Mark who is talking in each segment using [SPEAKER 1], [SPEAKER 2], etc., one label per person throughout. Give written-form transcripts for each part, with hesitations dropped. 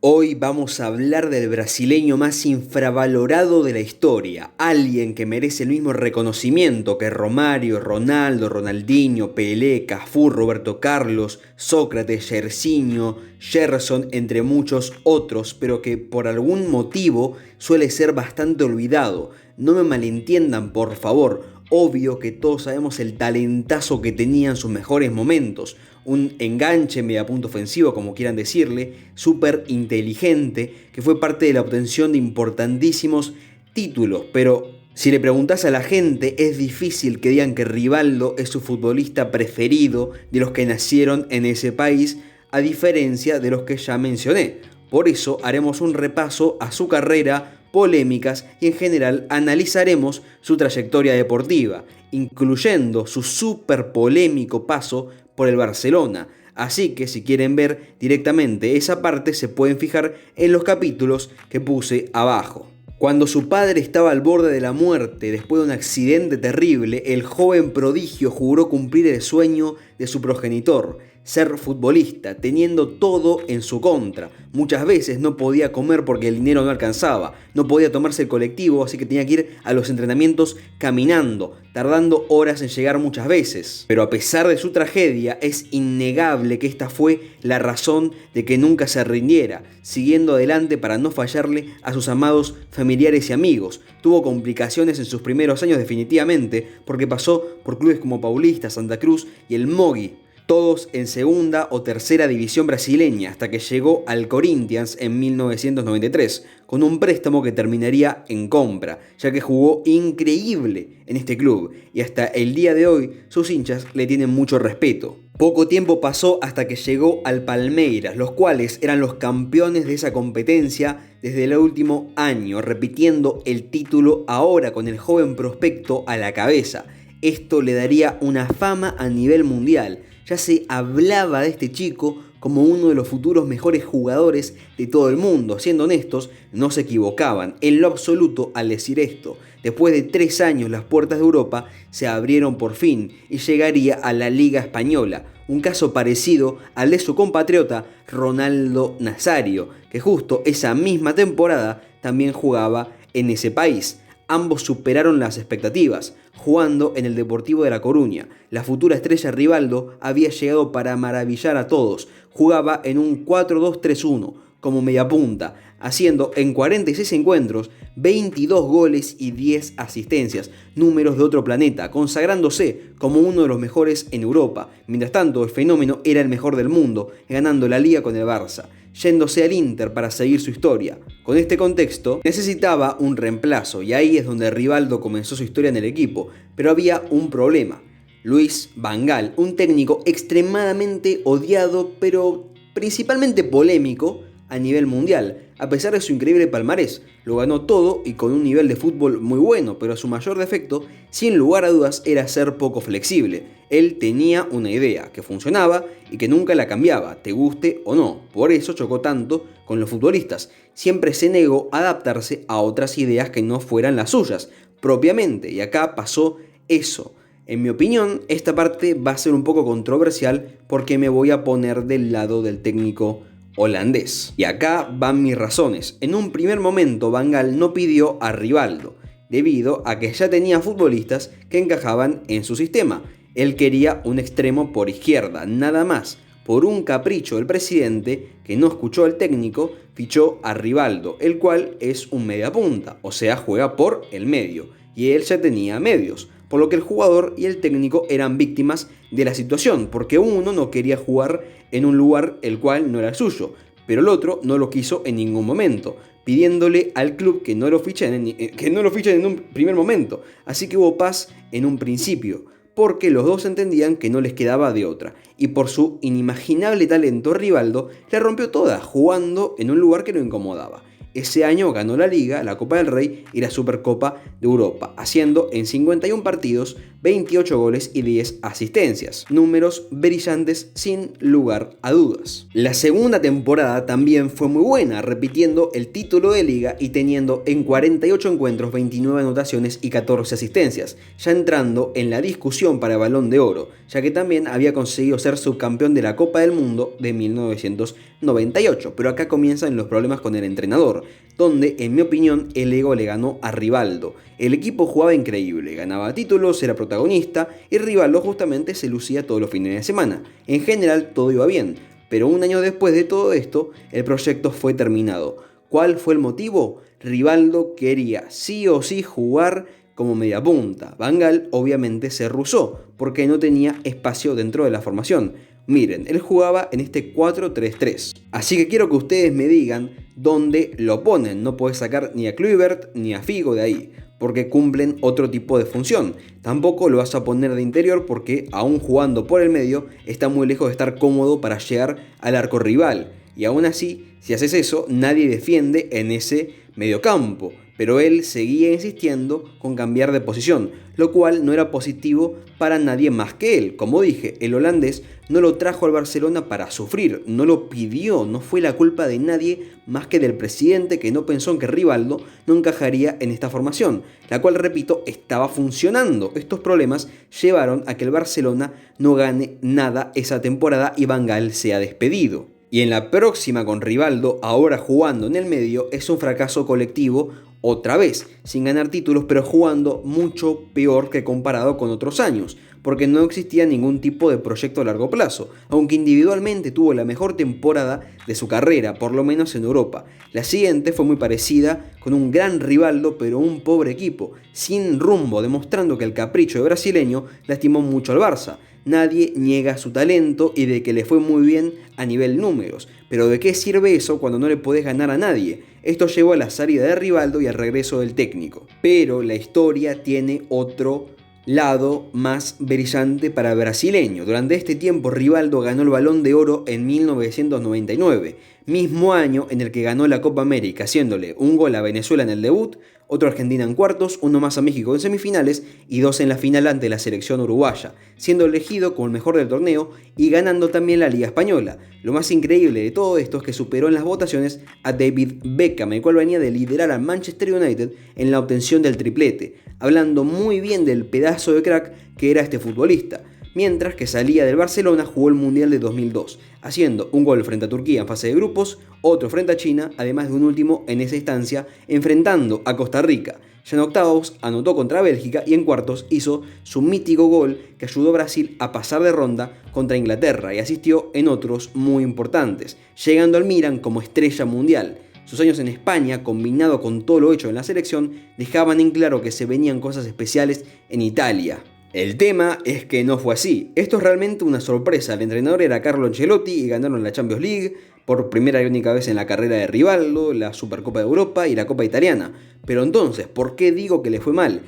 [SPEAKER 1] Hoy vamos a hablar del brasileño más infravalorado de la historia, alguien que merece el mismo reconocimiento que Romario, Ronaldo, Ronaldinho, Pelé, Cafú, Roberto Carlos, Sócrates, Jairzinho, Gerson, entre muchos otros, pero que por algún motivo suele ser bastante olvidado. No me malentiendan, por favor. Obvio que todos sabemos el talentazo que tenía en sus mejores momentos, un enganche mediapunta ofensivo, como quieran decirle, súper inteligente, que fue parte de la obtención de importantísimos títulos, pero si le preguntas a la gente es difícil que digan que Rivaldo es su futbolista preferido de los que nacieron en ese país, a diferencia de los que ya mencioné. Por eso haremos un repaso a su carrera, polémicas y en general analizaremos su trayectoria deportiva, incluyendo su súper polémico paso por el Barcelona. Así que si quieren ver directamente esa parte se pueden fijar en los capítulos que puse abajo. Cuando su padre estaba al borde de la muerte después de un accidente terrible, el joven prodigio juró cumplir el sueño de su progenitor, ser futbolista, teniendo todo en su contra. Muchas veces no podía comer porque el dinero no alcanzaba, no podía tomarse el colectivo, así que tenía que ir a los entrenamientos caminando, tardando horas en llegar muchas veces. Pero a pesar de su tragedia, es innegable que esta fue la razón de que nunca se rindiera, siguiendo adelante para no fallarle a sus amados familiares y amigos. Tuvo complicaciones en sus primeros años definitivamente, porque pasó por clubes como Paulista, Santa Cruz y el Mogi, todos en segunda o tercera división brasileña, hasta que llegó al Corinthians en 1993, con un préstamo que terminaría en compra, ya que jugó increíble en este club, y hasta el día de hoy sus hinchas le tienen mucho respeto. Poco tiempo pasó hasta que llegó al Palmeiras, los cuales eran los campeones de esa competencia desde el último año, repitiendo el título ahora con el joven prospecto a la cabeza. Esto le daría una fama a nivel mundial. Ya se hablaba de este chico como uno de los futuros mejores jugadores de todo el mundo. Siendo honestos, no se equivocaban en lo absoluto al decir esto. Después de 3 años las puertas de Europa se abrieron por fin y llegaría a la Liga Española. Un caso parecido al de su compatriota Ronaldo Nazario, que justo esa misma temporada también jugaba en ese país. Ambos superaron las expectativas, jugando en el Deportivo de La Coruña. La futura estrella Rivaldo había llegado para maravillar a todos. Jugaba en un 4-2-3-1 como mediapunta, haciendo en 46 encuentros 22 goles y 10 asistencias, números de otro planeta, consagrándose como uno de los mejores en Europa. Mientras tanto, el fenómeno era el mejor del mundo, ganando la Liga con el Barça, yéndose al Inter para seguir su historia. Con este contexto, necesitaba un reemplazo y ahí es donde Rivaldo comenzó su historia en el equipo, pero había un problema. Luis Van Gaal, un técnico extremadamente odiado, pero principalmente polémico a nivel mundial. A pesar de su increíble palmarés, lo ganó todo y con un nivel de fútbol muy bueno, pero su mayor defecto, sin lugar a dudas, era ser poco flexible. Él tenía una idea que funcionaba y que nunca la cambiaba, te guste o no. Por eso chocó tanto con los futbolistas. Siempre se negó a adaptarse a otras ideas que no fueran las suyas, propiamente, y acá pasó eso. En mi opinión, esta parte va a ser un poco controversial porque me voy a poner del lado del técnico holandés. Y acá van mis razones. En un primer momento, Van Gaal no pidió a Rivaldo, debido a que ya tenía futbolistas que encajaban en su sistema. Él quería un extremo por izquierda, nada más. Por un capricho del presidente, que no escuchó al técnico, fichó a Rivaldo, el cual es un mediapunta, o sea, juega por el medio, y él ya tenía medios, por lo que el jugador y el técnico eran víctimas de la situación, porque uno no quería jugar en un lugar el cual no era el suyo, pero el otro no lo quiso en ningún momento, pidiéndole al club que no lo fichen en un primer momento. Así que hubo paz en un principio, porque los dos entendían que no les quedaba de otra, y por su inimaginable talento Rivaldo la rompió toda, jugando en un lugar que lo incomodaba. Ese año ganó la Liga, la Copa del Rey y la Supercopa de Europa, haciendo en 51 partidos 28 goles y 10 asistencias. Números brillantes sin lugar a dudas. La segunda temporada también fue muy buena, repitiendo el título de liga y teniendo en 48 encuentros 29 anotaciones y 14 asistencias, ya entrando en la discusión para el Balón de Oro, ya que también había conseguido ser subcampeón de la Copa del Mundo de 1998. Pero acá comienzan los problemas con el entrenador, donde en mi opinión el ego le ganó a Rivaldo. El equipo jugaba increíble, ganaba títulos, era protagonista y Rivaldo justamente se lucía todos los fines de semana. En general todo iba bien, pero un año después de todo esto el proyecto fue terminado. ¿Cuál fue el motivo? Rivaldo quería sí o sí jugar como media punta. Van Gaal obviamente se rehusó porque no tenía espacio dentro de la formación. Miren, él jugaba en este 4-3-3. Así que quiero que ustedes me digan dónde lo ponen. No puedes sacar ni a Kluivert ni a Figo de ahí, porque cumplen otro tipo de función. Tampoco lo vas a poner de interior porque, aún jugando por el medio, está muy lejos de estar cómodo para llegar al arco rival. Y aún así, si haces eso, nadie defiende en ese mediocampo. Pero él seguía insistiendo con cambiar de posición, lo cual no era positivo para nadie más que él. Como dije, el holandés no lo trajo al Barcelona para sufrir, no lo pidió, no fue la culpa de nadie más que del presidente, que no pensó en que Rivaldo no encajaría en esta formación, la cual, repito, estaba funcionando. Estos problemas llevaron a que el Barcelona no gane nada esa temporada y Van Gaal sea despedido. Y en la próxima, con Rivaldo ahora jugando en el medio, es un fracaso colectivo otra vez, sin ganar títulos, pero jugando mucho peor que comparado con otros años, porque no existía ningún tipo de proyecto a largo plazo, aunque individualmente tuvo la mejor temporada de su carrera, por lo menos en Europa. La siguiente fue muy parecida, con un gran Rivaldo, pero un pobre equipo, sin rumbo, demostrando que el capricho de brasileño lastimó mucho al Barça. Nadie niega su talento y de que le fue muy bien a nivel números, pero ¿de qué sirve eso cuando no le podés ganar a nadie? Esto llevó a la salida de Rivaldo y al regreso del técnico. Pero la historia tiene otro lado más brillante para el brasileño. Durante este tiempo Rivaldo ganó el Balón de Oro en 1999, mismo año en el que ganó la Copa América, haciéndole un gol a Venezuela en el debut, otro a Argentina en cuartos, uno más a México en semifinales y dos en la final ante la selección uruguaya, siendo elegido como el mejor del torneo y ganando también la Liga Española. Lo más increíble de todo esto es que superó en las votaciones a David Beckham, el cual venía de liderar al Manchester United en la obtención del triplete, hablando muy bien del pedazo de crack que era este futbolista. Mientras que salía del Barcelona, jugó el Mundial de 2002, haciendo un gol frente a Turquía en fase de grupos, otro frente a China, además de un último en esa instancia, enfrentando a Costa Rica. Ya en octavos anotó contra Bélgica y en cuartos hizo su mítico gol que ayudó a Brasil a pasar de ronda contra Inglaterra y asistió en otros muy importantes, llegando al Milan como estrella mundial. Sus años en España, combinado con todo lo hecho en la selección, dejaban en claro que se venían cosas especiales en Italia. El tema es que no fue así. Esto es realmente una sorpresa. El entrenador era Carlo Ancelotti y ganaron la Champions League por primera y única vez en la carrera de Rivaldo, la Supercopa de Europa y la Copa Italiana. Pero entonces, ¿por qué digo que le fue mal?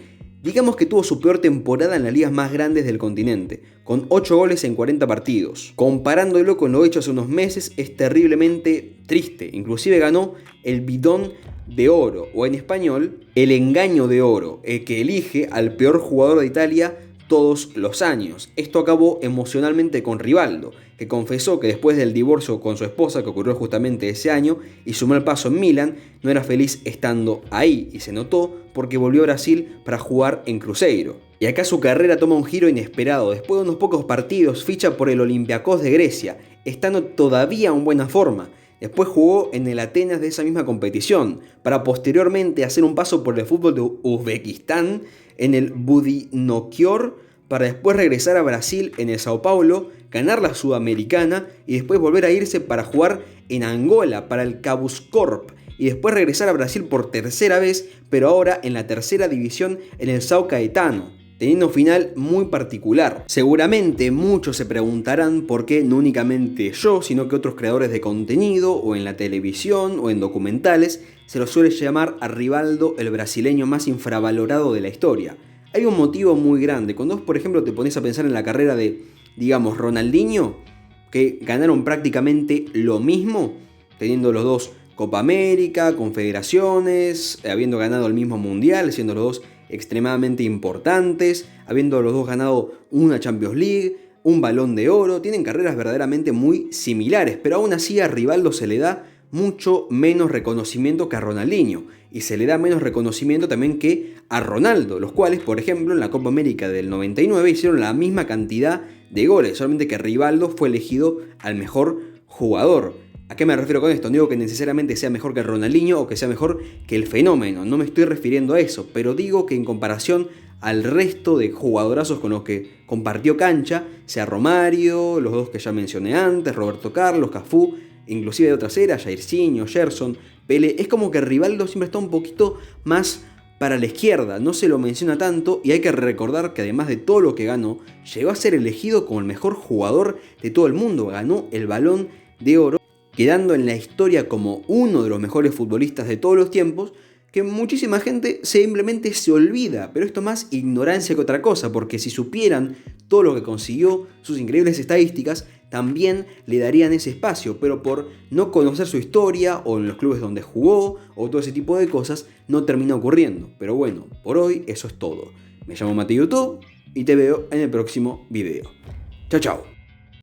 [SPEAKER 1] Digamos que tuvo su peor temporada en las ligas más grandes del continente, con 8 goles en 40 partidos. Comparándolo con lo hecho hace unos meses, es terriblemente triste. Inclusive ganó el Bidón de Oro, o en español, el Engaño de Oro, el que elige al peor jugador de Italia todos los años. Esto acabó emocionalmente con Rivaldo, que confesó que después del divorcio con su esposa, que ocurrió justamente ese año, y su mal paso en Milan, no era feliz estando ahí, y se notó porque volvió a Brasil para jugar en Cruzeiro. Y acá su carrera toma un giro inesperado. Después de unos pocos partidos, ficha por el Olympiacos de Grecia, estando todavía en buena forma. Después jugó en el Atenas de esa misma competición, para posteriormente hacer un paso por el fútbol de Uzbekistán en el Budynokior, para después regresar a Brasil en el Sao Paulo, ganar la Sudamericana y después volver a irse para jugar en Angola para el Cabuscorp y después regresar a Brasil por tercera vez, pero ahora en la tercera división en el São Caetano, teniendo un final muy particular. Seguramente muchos se preguntarán por qué no únicamente yo, sino que otros creadores de contenido, o en la televisión, o en documentales, se lo suele llamar a Rivaldo el brasileño más infravalorado de la historia. Hay un motivo muy grande. Cuando vos, por ejemplo, te pones a pensar en la carrera de, digamos, Ronaldinho, que ganaron prácticamente lo mismo, teniendo los dos Copa América, Confederaciones, habiendo ganado el mismo Mundial, siendo los dos extremadamente importantes, habiendo los dos ganado una Champions League, un Balón de Oro, tienen carreras verdaderamente muy similares, pero aún así a Rivaldo se le da mucho menos reconocimiento que a Ronaldinho, y se le da menos reconocimiento también que a Ronaldo, los cuales, por ejemplo, en la Copa América del 99 hicieron la misma cantidad de goles, solamente que Rivaldo fue elegido al mejor jugador. ¿A qué me refiero con esto? No digo que necesariamente sea mejor que Ronaldinho o que sea mejor que el Fenómeno, no me estoy refiriendo a eso, pero digo que en comparación al resto de jugadorazos con los que compartió cancha, sea Romario, los dos que ya mencioné antes, Roberto Carlos, Cafú, inclusive de otras eras, Jairzinho, Gerson, Pelé, es como que Rivaldo siempre está un poquito más para la izquierda, no se lo menciona tanto, y hay que recordar que además de todo lo que ganó, llegó a ser elegido como el mejor jugador de todo el mundo, ganó el Balón de Oro, quedando en la historia como uno de los mejores futbolistas de todos los tiempos, que muchísima gente simplemente se olvida, pero esto más ignorancia que otra cosa, porque si supieran todo lo que consiguió, sus increíbles estadísticas, también le darían ese espacio, pero por no conocer su historia o en los clubes donde jugó o todo ese tipo de cosas, no termina ocurriendo. Pero bueno, por hoy eso es todo. Me llamo Mati YouTube y te veo en el próximo video. Chao, chao.